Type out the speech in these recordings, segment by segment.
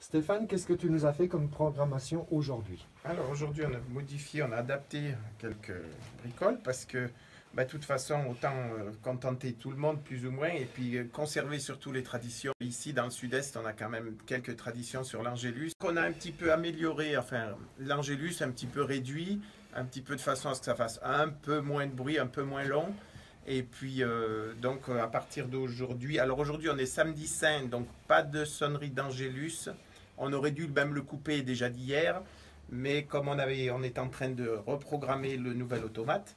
Stéphane, qu'est-ce que tu nous as fait comme programmation aujourd'hui? Alors aujourd'hui, on a modifié, on a adapté quelques bricoles parce que, de toute façon, autant contenter tout le monde plus ou moins et puis conserver surtout les traditions. Ici, dans le sud-est, on a quand même quelques traditions sur l'angélus qu'on a un petit peu amélioré. Enfin, l'angélus un petit peu réduit, un petit peu de façon à ce que ça fasse un peu moins de bruit, un peu moins long. Et puis, donc, à partir d'aujourd'hui, alors aujourd'hui, on est samedi saint, donc pas de sonnerie d'angélus. On aurait dû même le couper déjà d'hier, mais comme on est en train de reprogrammer le nouvel automate,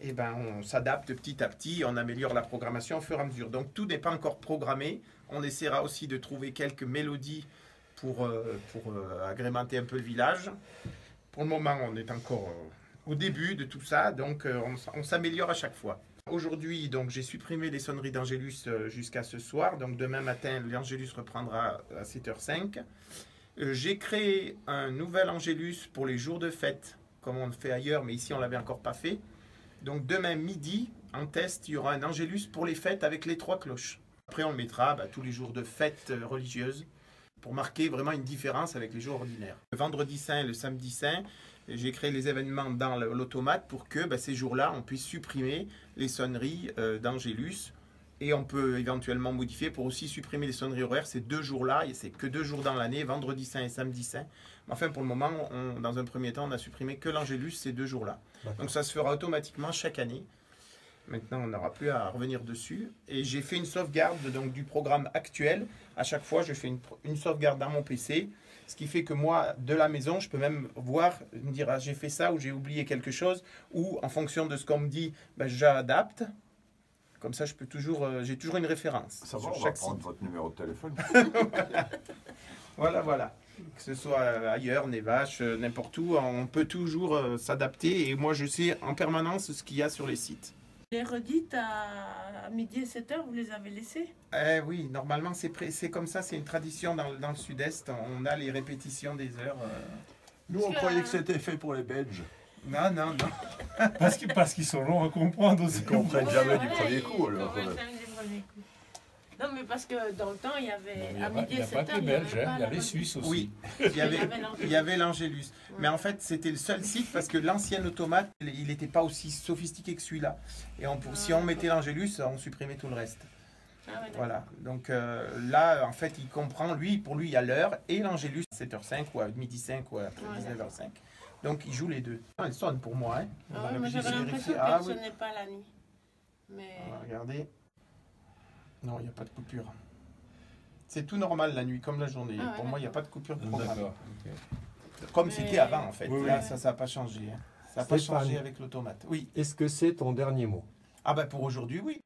et on s'adapte petit à petit, on améliore la programmation au fur et à mesure. Donc tout n'est pas encore programmé. On essaiera aussi de trouver quelques mélodies pour agrémenter un peu le village. Pour le moment, on est encore au début de tout ça, donc on s'améliore à chaque fois. Aujourd'hui, donc j'ai supprimé les sonneries d'Angélus jusqu'à ce soir. Donc demain matin, l'Angélus reprendra à 7h05. J'ai créé un nouvel Angélus pour les jours de fête, comme on le fait ailleurs, mais ici on ne l'avait encore pas fait. Donc demain midi, en test, il y aura un Angélus pour les fêtes avec les 3 cloches. Après, on le mettra tous les jours de fête religieuse pour marquer vraiment une différence avec les jours ordinaires. Le vendredi saint et le samedi saint, j'ai créé les événements dans l'automate pour que ces jours-là, on puisse supprimer les sonneries d'Angélus. Et on peut éventuellement modifier pour aussi supprimer les sonneries horaires ces 2 jours-là. Et c'est que 2 jours dans l'année, vendredi saint et samedi saint. Mais enfin, pour le moment, dans un premier temps, on a supprimé que l'Angélus ces 2 jours-là. Donc ça se fera automatiquement chaque année. Maintenant, on n'aura plus à revenir dessus. Et j'ai fait une sauvegarde donc, du programme actuel. À chaque fois, je fais une sauvegarde dans mon PC. Ce qui fait que moi, de la maison, je peux même voir, me dire ah, j'ai fait ça ou j'ai oublié quelque chose. Ou en fonction de ce qu'on me dit, j'adapte. Comme ça, j'ai toujours une référence. Ça va, on va prendre votre numéro de téléphone. Voilà. Que ce soit ailleurs, Nevache, n'importe où, on peut toujours s'adapter. Et moi, je sais en permanence ce qu'il y a sur les sites. Les redites à midi et 7h, vous les avez laissées? Oui, normalement, c'est comme ça. C'est une tradition dans le sud-est. On a les répétitions des heures. Nous, on croyait que c'était fait pour les Belges. Non. Parce qu'ils sont longs à comprendre aussi. Ils ne comprennent jamais du premier coup. Alors. Non, mais parce que dans le temps, il y avait à midi Il et n'y a pas 7h, que les Belges, il y a les Suisses aussi. Oui, il y avait l'Angélus. Mais en fait, c'était le seul site parce que l'ancien automate, il n'était pas aussi sophistiqué que celui-là. Et si on mettait l'Angélus, on supprimait tout le reste. Voilà. Donc là, en fait, il comprend, pour lui, il y a l'heure et l'Angélus, 7h05 ou à midi 5 ou à 19h05. Donc, il joue les deux. Elle sonne pour moi. Mais j'avais l'impression qu'elle ne sonnait pas la nuit. Mais... On va regarder. Non, il n'y a pas de coupure. C'est tout normal la nuit, comme la journée. Pour moi, il n'y a pas de coupure de programme. Okay. Comme c'était avant, en fait. Oui, là, ça n'a pas changé. Ça n'a pas changé avec l'automate. Oui. Est-ce que c'est ton dernier mot? Pour aujourd'hui, oui.